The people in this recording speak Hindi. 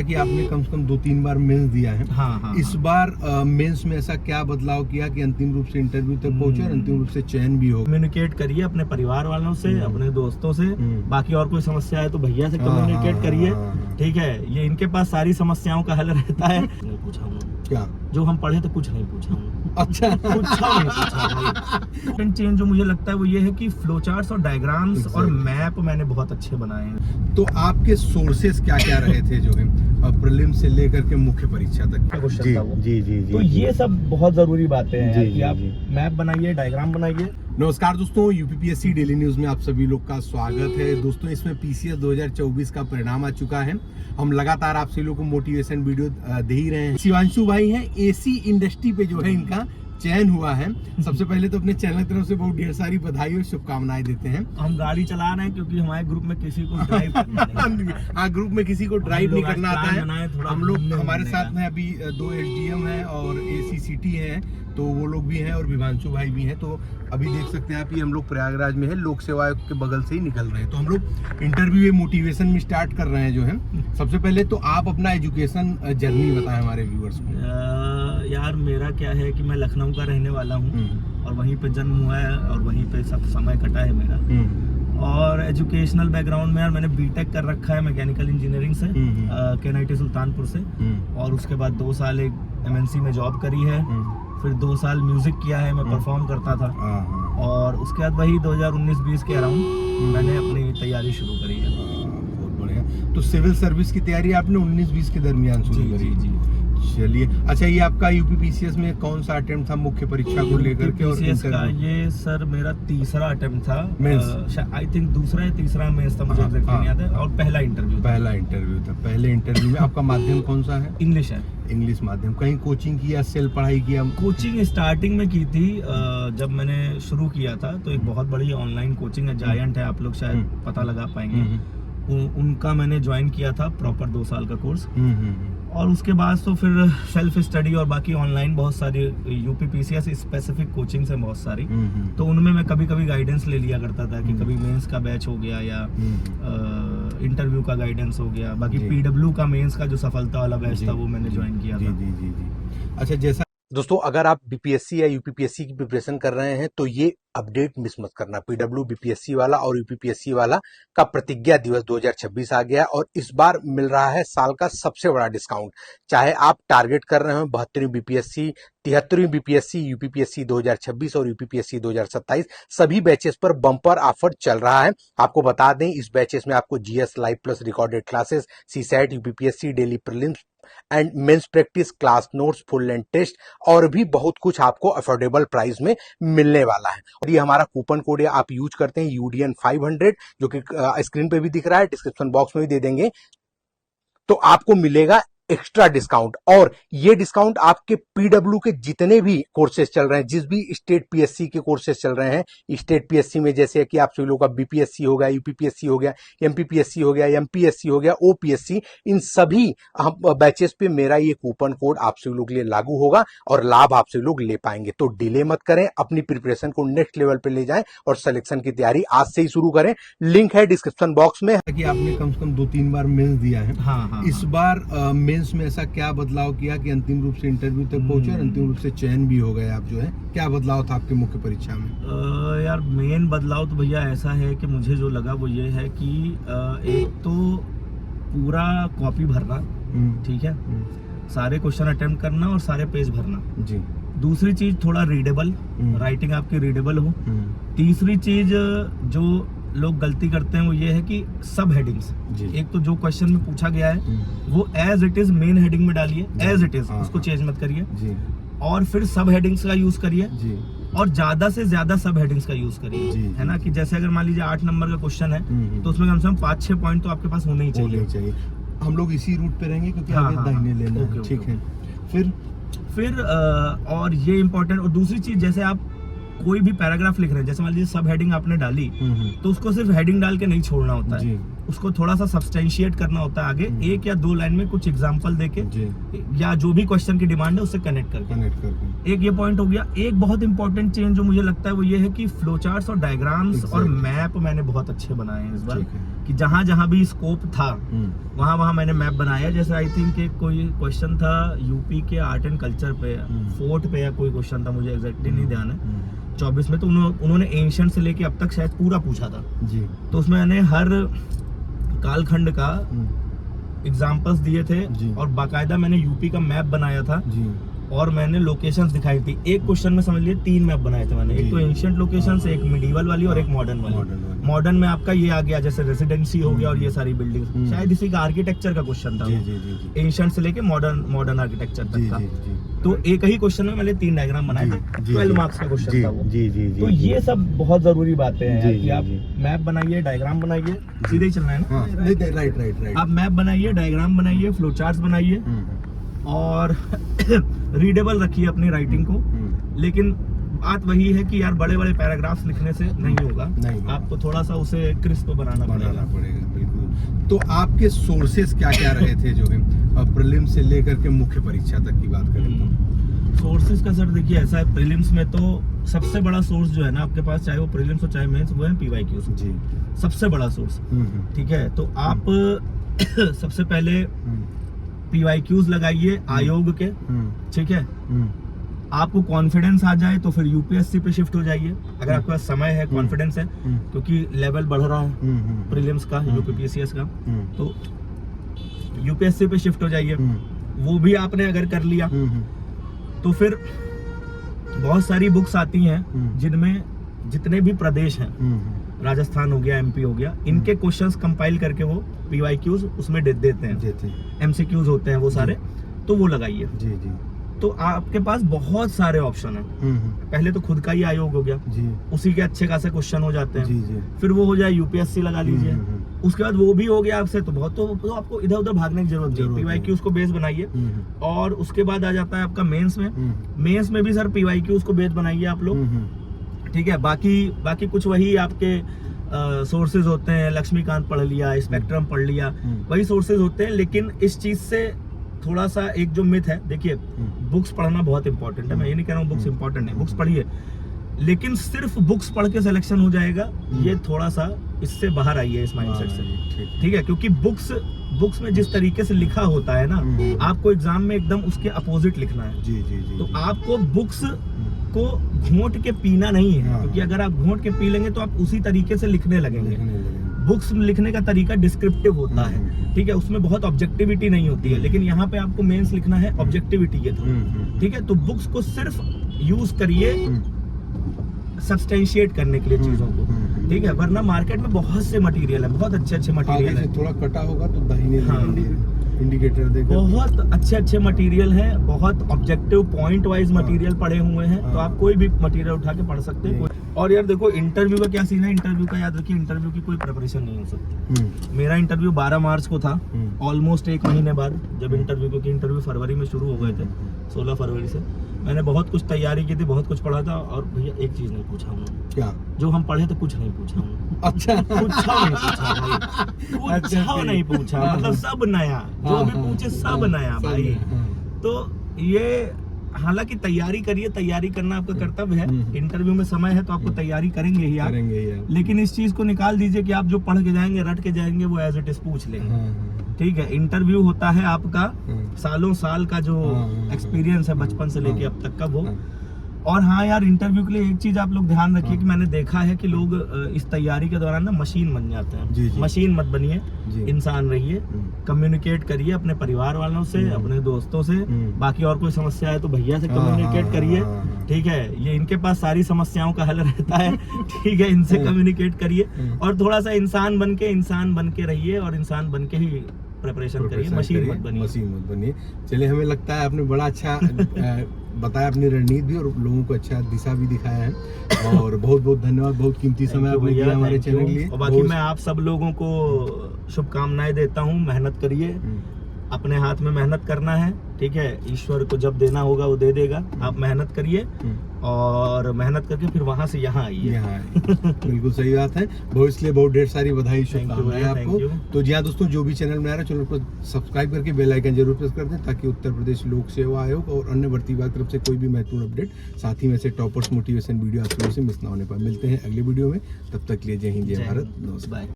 कि आपने कम से कम 2-3 बार मेंस दिया है। हाँ। इस बार मेंस में ऐसा क्या बदलाव किया कि अंतिम रूप से इंटरव्यू तक पहुंचे और अंतिम रूप से चयन भी हो? कम्युनिकेट करिए अपने परिवार वालों से, अपने दोस्तों से। बाकी और कोई समस्या है तो भैया से कम्युनिकेट करिए, ठीक है। ये इनके पास सारी समस्याओं का हल रहता है। नहीं पूछा क्या जो हम पढ़े तो कुछ नहीं पूछा। अच्छा नहीं चेंज जो मुझे लगता है वो ये है कि फ्लो चार्ट्स और डायग्राम्स और मैप मैंने बहुत अच्छे बनाए हैं। तो आपके सोर्सेस क्या क्या रहे थे जो है प्रीलिम से लेकर के मुख्य परीक्षा तक? जी। तो ये सब बहुत जरूरी बातें हैं कि आप मैप बनाइए, डायग्राम बनाइए। नमस्कार दोस्तों, यूपीपीएससी डेली न्यूज में आप सभी लोग का स्वागत है। दोस्तों, इसमें पीसीएस 2024 का परिणाम आ चुका है। हम लगातार आप सभी लोग को मोटिवेशन वीडियो दे ही रहे हैं। शिवांशु भाई हैं, एसी इंडस्ट्री पे जो है इनका चयन हुआ है। सबसे पहले तो अपने चैनल की तरफ से बहुत ढेर सारी बधाई और शुभकामनाएं देते हैं। हम गाड़ी चला रहे हैं क्योंकि हमारे ग्रुप में किसी को ड्राइव हाँ, ग्रुप में किसी को ड्राइव नहीं करना आता है। हम लोग, हमारे साथ में अभी 2 एसडीएम है और एसी सिटी है, तो वो लोग भी हैं और विभांशु भाई भी हैं। तो अभी देख सकते हैं आप, ये हम लोग प्रयागराज में है, लोक सेवा आयोग के बगल से ही निकल रहे हैं। तो हम लोग इंटरव्यू मोटिवेशन में स्टार्ट कर रहे हैं जो है। सबसे पहले तो आप अपना एजुकेशन जर्नी बताएं हमारे व्यूअर्स को। यार मेरा क्या है कि मैं लखनऊ का रहने वाला हूँ और वहीं पे जन्म हुआ है और वहीं पे सब समय कटा है मेरा। और एजुकेशनल बैकग्राउंड में यार मैंने बीटेक कर रखा है मैकेनिकल इंजीनियरिंग से केएनआईटी सुल्तानपुर से। और उसके बाद 2 साल एक एमएनसी में जॉब करी है। फिर 2 साल म्यूजिक किया है, मैं परफॉर्म करता था। और उसके बाद वही 2019-20 के अराउंड मैंने अपनी तैयारी शुरू करी है। बहुत बढ़िया। तो सिविल सर्विस की तैयारी आपने 19-20 के दरमियान शुरू करी? जी। चलिए, अच्छा, ये आपका यूपीपीसीएस में कौन सा अटेम्प्ट था मुख्य परीक्षा को लेकर के? और का ये सर मेरा तीसरा अटेम्प्ट था। आई थिंक दूसरा या तीसरा मेंस था, मुझे एग्जैक्टली नहीं याद है। और पहला इंटरव्यू था। पहले इंटरव्यू में आपका माध्यम कौन सा है? इंग्लिश है। इंग्लिश माध्यम। कहीं कोचिंग की या सेल्फ पढ़ाई की? कोचिंग स्टार्टिंग में की थी जब मैंने शुरू किया था। तो एक बहुत बड़ी ऑनलाइन कोचिंग है, जायंट है, आप लोग शायद पता लगा पाएंगे। उनका मैंने ज्वाइन किया था, प्रॉपर 2 साल का कोर्स। और उसके बाद तो फिर सेल्फ स्टडी और बाकी ऑनलाइन बहुत सारी यूपीपीसीएस स्पेसिफिक कोचिंग्स हैं बहुत सारी। तो उनमें मैं कभी कभी गाइडेंस ले लिया करता था कि कभी मेंस का बैच हो गया या इंटरव्यू का गाइडेंस हो गया। बाकी पीडब्ल्यू का मेंस का जो सफलता वाला बैच था वो मैंने ज्वाइन किया था। अच्छा, जैसा दोस्तों, अगर आप बीपीएससी या यूपीपीएससी की प्रिपरेशन कर रहे हैं तो ये अपडेट मिस मत करना। पीडब्ल्यू बीपीएससी वाला और यूपीपीएससी वाला का प्रतिज्ञा दिवस 2026 आ गया और इस बार मिल रहा है साल का सबसे बड़ा डिस्काउंट। चाहे आप टारगेट कर रहे हो 72वीं बीपीएससी, 73वीं बीपीएससी, यूपीपीएससी 2026 और यूपीपीएससी 2027, सभी बैचेस पर बम्पर ऑफर चल रहा है। आपको बता दें, इस बैचेस में आपको GS live plus recorded classes, CSAT, UPPSC daily prelims and mains practice, class notes, full length test और भी बहुत कुछ आपको अफोर्डेबल प्राइस में मिलने वाला है। और ये हमारा कूपन कोड है, आप यूज करते हैं UDN 500, जो कि स्क्रीन पे भी दिख रहा है, डिस्क्रिप्शन बॉक्स में भी दे देंगे, तो आपको मिलेगा एक्स्ट्रा डिस्काउंट। और ये डिस्काउंट आपके पीडब्ल्यू के जितने भी कोर्सेज चल रहे हैं, जिस भी स्टेट पीएससी के कोर्सेज चल रहे हैं, स्टेट पीएससी में जैसे कि आप सभी लोगों का बीपीएससी हो गया, यूपीपीएससी हो गया, एमपीपीएससी हो गया, एमपीएससी हो गया, ओपीएससी, इन सभी बैचेस पे मेरा ये कूपन कोड आप सभी लोग के लिए लागू होगा और लाभ आप सभी लोग ले पाएंगे। तो डिले मत करें, अपनी प्रिपरेशन को नेक्स्ट लेवल पे ले जाएं और सिलेक्शन की तैयारी आज से ही शुरू करें। लिंक है डिस्क्रिप्शन बॉक्स में। कि आपने कम से कम 2-3 बार मेंस दिया है। इस बार मेंस में ऐसा क्या बदलाव किया कि अंतिम रूप से इंटरव्यू तक पहुंचे और अंतिम रूप से चयन भी हो गए आप जो है? क्या बदलाव था आपके मुख्य परीक्षा में? यार मेन बदलाव तो भैया ऐसा है कि मुझे जो लगा वो ये है कि एक तो पूरा कॉपी भरना, ठीक है, सारे क्वेश्चन अटेम्प्ट करना और सारे पेज भरना जी। दूसरी चीज थोड़ा रीडेबल, राइटिंग आपकी रीडेबल हो। तीसरी चीज जो लोग गलती करते हैं वो ये है कि सब हेडिंग्स, एक तो जो क्वेश्चन में पूछा गया है वो as it is main heading में डालिए, एज इट इज, उसको चेंज मत करिए। और फिर सब हेडिंग्स का यूज करिए और ज्यादा से ज्यादा सब हेडिंग्स का यूज करिए, है ना। कि जैसे अगर मान लीजिए 8 नंबर का क्वेश्चन है तो उसमें कम से कम 5-6 पॉइंट तो आपके पास होने ही चाहिए। हम लोग इसी रूट पे रहेंगे क्योंकि आगे दाहिने लेना है, ठीक है। फिर और ये इम्पोर्टेंट। और दूसरी चीज, जैसे आप कोई भी पैराग्राफ लिख रहे हैं, जैसे मान लीजिए सब हेडिंग आपने डाली तो उसको सिर्फ हेडिंग डाल के नहीं छोड़ना होता है, उसको थोड़ा सा सब्सटेंशिएट करना होता है आगे, 1 या 2 लाइन में कुछ एग्जांपल देके या जो भी क्वेश्चन की डिमांड है उससे कनेक्ट करके। एक ये पॉइंट हो गया। एक बहुत इंपॉर्टेंट चेंज जो मुझे लगता है वो ये है कि फ्लो चार्ट्स और डायग्राम्स और मैप मैंने बहुत अच्छे बनाए हैं इस बार। कि जहाँ जहाँ भी स्कोप था वहाँ वहाँ मैंने मैप बनाया। जैसे आई थिंक एक कोई क्वेश्चन था यूपी के आर्ट एंड कल्चर पे, फोर्ट पे या कोई क्वेश्चन था, मुझे एग्जैक्टली नहीं ध्यान है, 24 में। तो उन्होंने एंशिएंट से लेके अब तक शायद पूरा पूछा था जी। तो उसमें मैंने हर कालखंड का एग्जाम्पल्स दिए थे और बाकायदा मैंने यूपी का मैप बनाया था जी। और मैंने लोकेशंस दिखाई थी। एक क्वेश्चन में समझ लिए 3 मैप बनाए थे मैंने, एक तो एंशिएंट लोकेशंस, एक मिडीवल वाली और एक मॉडर्न वाली। मॉडर्न में आपका ये आ गया जैसे रेजिडेंसी हो गया और ये सारी बिल्डिंग, शायद इसी का आर्किटेक्चर का क्वेश्चन था, एंशिएंट से लेके मॉडर्न आर्किटेक्चर तक का। तो एक ही क्वेश्चन में मैंने 3 डायग्राम बनाए थे, 12 मार्क्स का क्वेश्चन था वो। तो ये सब बहुत जरूरी बातें हैं कि आप मैप बनाइए, डायग्राम बनाइए, सीधे ही चलना है ना, राइट। आप मैप बनाइए, डायग्राम बनाइए, फ्लो चार्ट्स बनाइए और रीडेबल रखिए अपनी राइटिंग को। लेकिन बात वही है कि यार बड़े बड़े पैराग्राफ्स लिखने से नहीं होगा, आपको थोड़ा सा उसे क्रिस्प बनाना पड़ेगा। बिल्कुल। तो आपके सोर्सेस क्या क्या रहे थे जो है प्रीलिम्स से लेकर के मुख्य परीक्षा तक की बात करें तो? सोर्सेस का सर देखिए ऐसा है, प्रीलिम्स में तो सबसे बड़ा सोर्स जो है ना आपके पास, चाहे वो प्रीलिम्स हो चाहे मेंस, वो है PYQs जी, सबसे बड़ा सोर्स। ठीक है, तो आप सबसे पहले PYQs लगाइए आयोग के, ठीक है। आपको कॉन्फिडेंस आ जाए तो फिर UPSC पे शिफ्ट हो जाइए, अगर आपके पास समय है, कॉन्फिडेंस है, क्योंकि लेवल बढ़ रहा है प्रीलिम्स का, UPPCS का, तो UPSC पे शिफ्ट हो जाइए। वो भी आपने अगर कर लिया तो फिर बहुत सारी बुक्स आती हैं जिनमें जितने भी प्रदेश हैं, राजस्थान हो गया, MP हो गया, इनके क्वेश्चंस कंपाइल करके वो PYQs उसमें देते हैं, MCQs होते हैं वो सारे, तो वो लगाइए जी। तो आपके पास बहुत सारे ऑप्शन हैं। पहले तो खुद का ही आयोग हो गया जी, उसी के अच्छे खासे क्वेश्चन हो जाते हैं जी। फिर वो हो जाए UPSC लगा लीजिए, उसके बाद वो भी हो गया आपसे, तो बहुत तो आपको इधर उधर भागने की जरूरत नहीं, PYQs को बेस बनाइए। और उसके बाद आ जाता है आपका मेंस में भी सर PYQs को बेस बनाइए आप लोग, ठीक है। बाकी कुछ वही आपके सोर्सेज होते हैं, लक्ष्मीकांत पढ़ लिया, स्पेक्ट्रम पढ़ लिया, वही सोर्सेज होते हैं। लेकिन इस चीज से थोड़ा सा एक जो मिथ है, देखिए बुक्स पढ़ना बहुत इंपॉर्टेंट है, मैं ये नहीं कह रहा हूँ बुक्स इंपॉर्टेंट है, बुक्स पढ़िए, लेकिन सिर्फ बुक्स पढ़ के सिलेक्शन हो जाएगा, ये थोड़ा सा इससे बाहर आइए इस माइंडसेट से, ठीक है। क्योंकि बुक्स में जिस तरीके से लिखा होता है ना, आपको एग्जाम में एकदम उसके अपोजिट लिखना है जी। तो आपको बुक्स को घोंट के पीना नहीं है, क्योंकि अगर आप घोंट के पी लेंगे तो आप उसी तरीके से लिखने लगेंगे। बुक्स लिखने का तरीका डिस्क्रिप्टिव होता है, ठीक है, उसमें बहुत ऑब्जेक्टिविटी नहीं होती है, लेकिन यहाँ पे आपको मेंस लिखना है ऑब्जेक्टिविटी के थ्रू, ठीक है। तो बुक्स को सिर्फ यूज करिए सब्सटेंशिएट करने के लिए चीजों को, ठीक है, वरना मार्केट में बहुत से मटेरियल है, बहुत अच्छे मटेरियल है। थोड़ा कटा होगा तो दाहिने इंडिकेटर देखो, बहुत अच्छे मटेरियल हैं, बहुत ऑब्जेक्टिव पॉइंट वाइज मटेरियल पड़े हुए हैं, तो आप कोई भी मटेरियल उठा के पढ़ सकते हैं। और यार देखो इंटरव्यू का क्या सीन है, इंटरव्यू का याद रखिए, इंटरव्यू की कोई प्रिपरेशन नहीं हो सकती। मेरा इंटरव्यू 12 मार्च को था, ऑलमोस्ट 1 महीने बाद जब इंटरव्यू, क्योंकि इंटरव्यू फरवरी में शुरू हो गए थे, 16 फरवरी से। मैंने बहुत कुछ तैयारी की थी, बहुत कुछ पढ़ा था, और भैया एक चीज नहीं पूछा उन्होंने, क्या जो हम पढ़े थे कुछ नहीं पूछा उन्होंने। अच्छा, कुछ नहीं पूछा, मतलब सब नया, जो भी पूछे सब नया भाई। तो ये हालांकि तैयारी करिए, तैयारी करना आपका कर्तव्य है, इंटरव्यू में समय है तो आपको तैयारी करेंगे ही आप, लेकिन इस चीज को निकाल दीजिए कि आप जो पढ़ के जाएंगे, रट के जाएंगे, वो एज इट इज पूछ लेंगे, ठीक है। इंटरव्यू होता है आपका सालों साल का जो एक्सपीरियंस है बचपन से लेके अब तक का, वो। और हाँ यार, इंटरव्यू के लिए एक चीज आप लोग ध्यान रखिए कि मैंने देखा है कि लोग इस तैयारी के दौरान ना मशीन बन जाते हैं। मशीन मत बनिए, इंसान रहिए, कम्युनिकेट करिए अपने परिवार वालों से, अपने दोस्तों से। बाकी और कोई समस्या है तो भैया से कम्युनिकेट करिए, ठीक है, ये इनके पास सारी समस्याओं का हल रहता है, ठीक है, इनसे कम्युनिकेट करिए और थोड़ा सा इंसान बन के रहिए, और इंसान बन के ही प्रिपरेशन करिए, मशीन मत बनिए। चलिए, हमें लगता है आपने बड़ा अच्छा बताया अपनी रणनीति भी, और लोगों को अच्छा दिशा भी दिखाया है, और बहुत बहुत धन्यवाद, बहुत कीमती समय आपने दिया हमारे चैनल के लिए। और बाकी मैं आप सब लोगों को शुभकामनाएं देता हूँ, मेहनत करिए, अपने हाथ में मेहनत करना है, ठीक है, ईश्वर को जब देना होगा वो दे देगा, आप मेहनत करिए और मेहनत करके फिर वहां से यहाँ आइए। बिल्कुल सही बात है, भविष्य के लिए बहुत ढेर सारी बधाई, शुभकामनाएं आपको। तो जी हाँ दोस्तों, जो भी चैनल में आ रहा है, चैनल को सब्सक्राइब करके बेल आइकन जरूर प्रेस कर दें, ताकि उत्तर प्रदेश लोक सेवा आयोग और अन्य भर्ती विभाग तरफ से कोई भी महत्वपूर्ण अपडेट, साथ ही में से टॉपर्स मोटिवेशन वीडियो आपकी ओर से मिस ना होने पाए। मिलते हैं अगले वीडियो में, तब तक के लिए जय हिंद, जय भारत, नमस्कार।